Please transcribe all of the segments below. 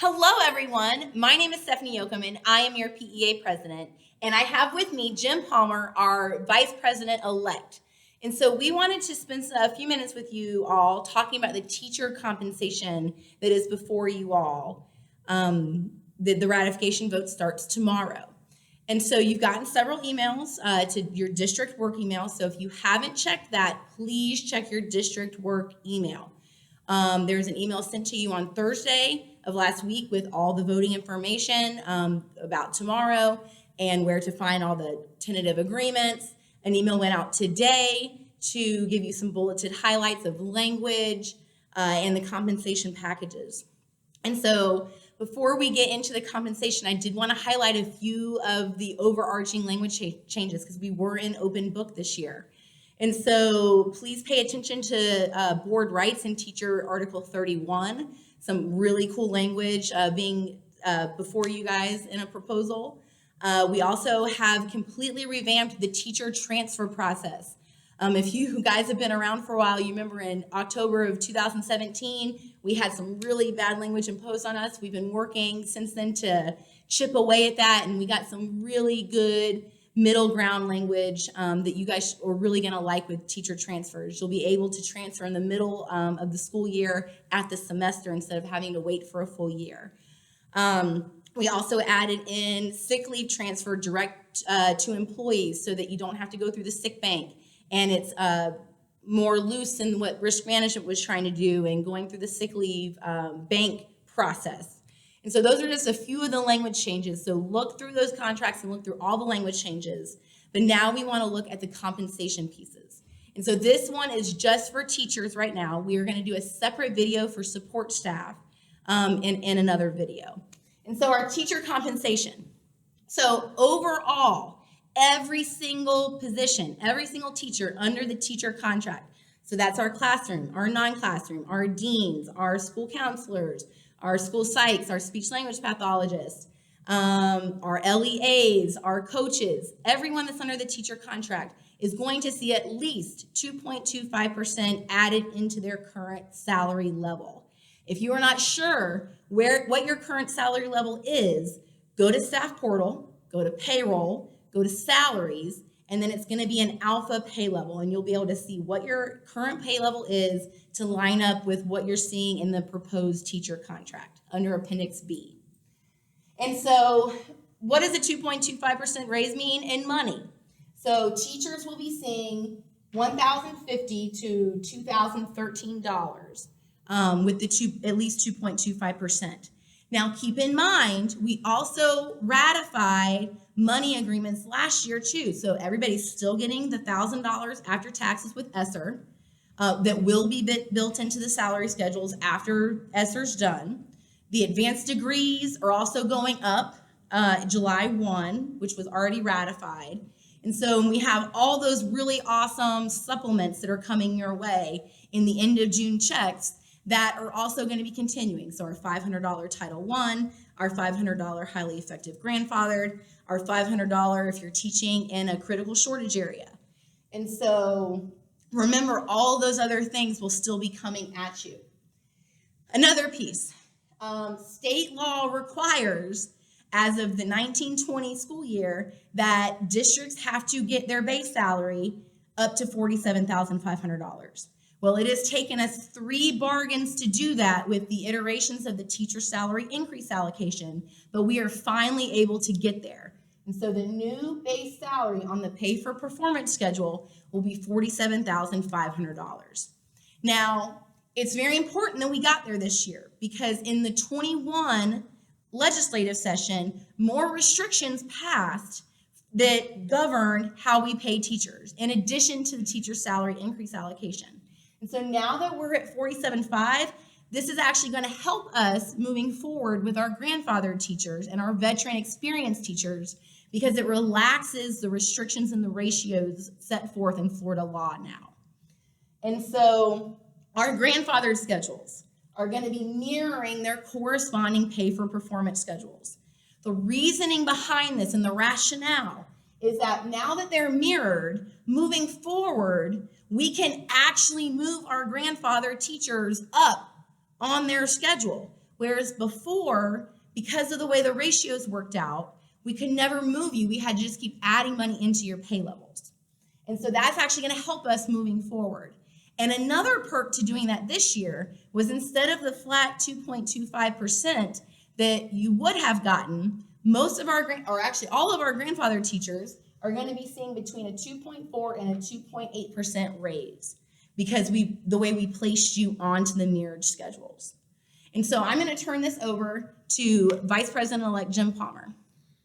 Hello, everyone. My name is Stephanie Yoakum, and I am your PEA president. And I have with me Jim Palmer, our vice president-elect. And so we wanted to spend a few minutes with you all talking about the teacher compensation that is before you all. The ratification vote starts tomorrow. And so you've gotten several emails to your district work email. So if you haven't checked that, please check your district work email. There's an email sent to you on Thursday of last week with all the voting information about tomorrow and where to find all the tentative agreements. An email went out today to give you some bulleted highlights of language and the compensation packages. And so before we get into the compensation, I did want to highlight a few of the overarching language changes because we were in open book this year. And so please pay attention to board rights in Teacher Article 31, some really cool language being before you guys in a proposal. We also have completely revamped the teacher transfer process. If you guys have been around for a while, you remember in October of 2017, we had some really bad language imposed on us. We've been working since then to chip away at that, and we got some really good middle ground language that you guys are really going to like with teacher transfers. You'll be able to transfer in the middle of the school year at the semester instead of having to wait for a full year. We also added in sick leave transfer direct to employees so that you don't have to go through the sick bank. And it's more loose than what risk management was trying to do and going through the sick leave bank process. And so those are just a few of the language changes. So look through those contracts and look through all the language changes. But now we want to look at the compensation pieces. And so this one is just for teachers right now. We are going to do a separate video for support staff in another video. And so our teacher compensation. So overall, every single position, every single teacher under the teacher contract. So that's our classroom, our non-classroom, our deans, our school counselors, our school psychs, our speech language pathologists, our LEAs, our coaches, everyone that's under the teacher contract is going to see at least 2.25% added into their current salary level. If you are not sure what your current salary level is, go to staff portal, go to payroll, go to salaries, and then it's going to be an alpha pay level, and you'll be able to see what your current pay level is to line up with what you're seeing in the proposed teacher contract under Appendix B. And so what does a 2.25% raise mean in money? So teachers will be seeing $1,050 to $2,013 with at least 2.25%. Now, keep in mind, we also ratified money agreements last year too. So everybody's still getting the $1,000 after taxes with ESSER that will be built into the salary schedules after ESSER's done. The advanced degrees are also going up July 1, which was already ratified. And so we have all those really awesome supplements that are coming your way in the end of June checks that are also going to be continuing. So our $500 Title I, our $500 highly effective grandfathered, our $500 if you're teaching in a critical shortage area. And so remember, all those other things will still be coming at you. Another piece, state law requires, as of the 1920 school year, that districts have to get their base salary up to $47,500. Well, it has taken us 3 bargains to do that with the iterations of the teacher salary increase allocation, but we are finally able to get there. And so the new base salary on the pay for performance schedule will be $47,500. Now, it's very important that we got there this year because in the 21 legislative session, more restrictions passed that govern how we pay teachers, in addition to the teacher salary increase allocation. And so now that we're at 47.5, this is actually going to help us moving forward with our grandfathered teachers and our veteran experienced teachers because it relaxes the restrictions and the ratios set forth in Florida law now. And so our grandfathered schedules are going to be mirroring their corresponding pay for performance schedules. The reasoning behind this and the rationale is that now that they're mirrored, moving forward, we can actually move our grandfather teachers up on their schedule, Whereas before, because of the way the ratios worked out, we could never move you. We had to just keep adding money into your pay levels. And so that's actually going to help us moving forward. And another perk to doing that this year was instead of the flat 2.25% that you would have gotten, most of our, or actually all of our grandfather teachers are going to be seeing between a 2.4 and a 2.8% raise because the way we placed you onto the mirrored schedules. And so I'm going to turn this over to Vice President-elect Jim Palmer.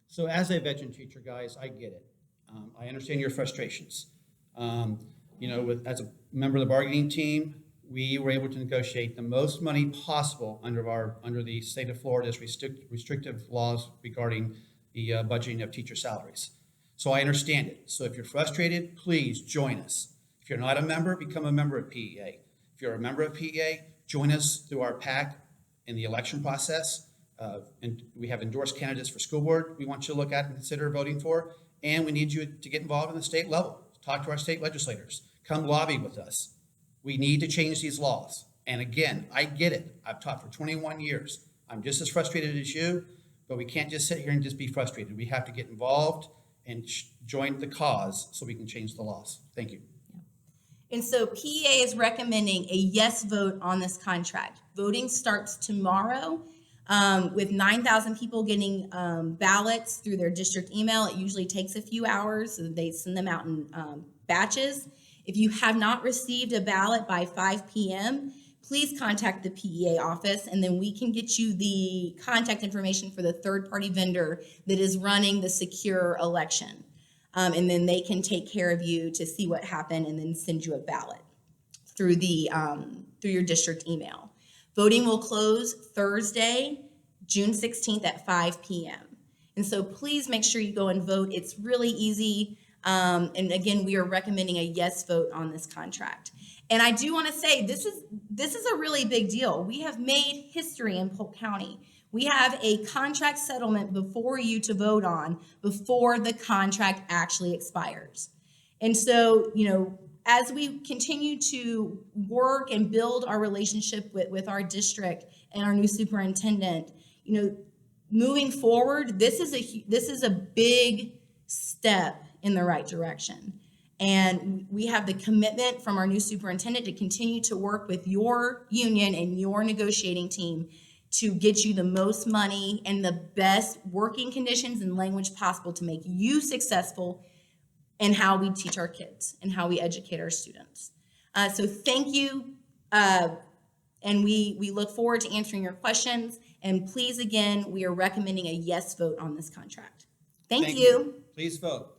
So as a veteran teacher, guys, I get it. I understand your frustrations. As a member of the bargaining team, we were able to negotiate the most money possible under the state of Florida's restrictive laws regarding the budgeting of teacher salaries. So I understand it. So if you're frustrated, please join us. If you're not a member, become a member of PEA. If you're a member of PEA, join us through our PAC in the election process. And we have endorsed candidates for school board we want you to look at and consider voting for. And we need you to get involved in the state level. Talk to our state legislators. Come lobby with us. We need to change these laws. And again, I get it. I've taught for 21 years. I'm just as frustrated as you, but we can't just sit here and just be frustrated. We have to get involved and join the cause so we can change the laws. Thank you. And so PEA is recommending a yes vote on this contract. Voting starts tomorrow with 9,000 people getting ballots through their district email. It usually takes a few hours. So they send them out in batches. If you have not received a ballot by 5 p.m., please contact the PEA office, and then we can get you the contact information for the third-party vendor that is running the secure election. And then they can take care of you to see what happened and then send you a ballot through your district email. Voting will close Thursday, June 16th at 5 p.m. And so please make sure you go and vote. It's really easy. And again, we are recommending a yes vote on this contract. And I do want to say this is a really big deal. We have made history in Polk County. We have a contract settlement before you to vote on before the contract actually expires. And so, as we continue to work and build our relationship with our district and our new superintendent, moving forward, this is a big step in the right direction. And we have the commitment from our new superintendent to continue to work with your union and your negotiating team to get you the most money and the best working conditions and language possible to make you successful in how we teach our kids and how we educate our students. So thank you. And we look forward to answering your questions. And please, again, we are recommending a yes vote on this contract. Thank you. Please vote.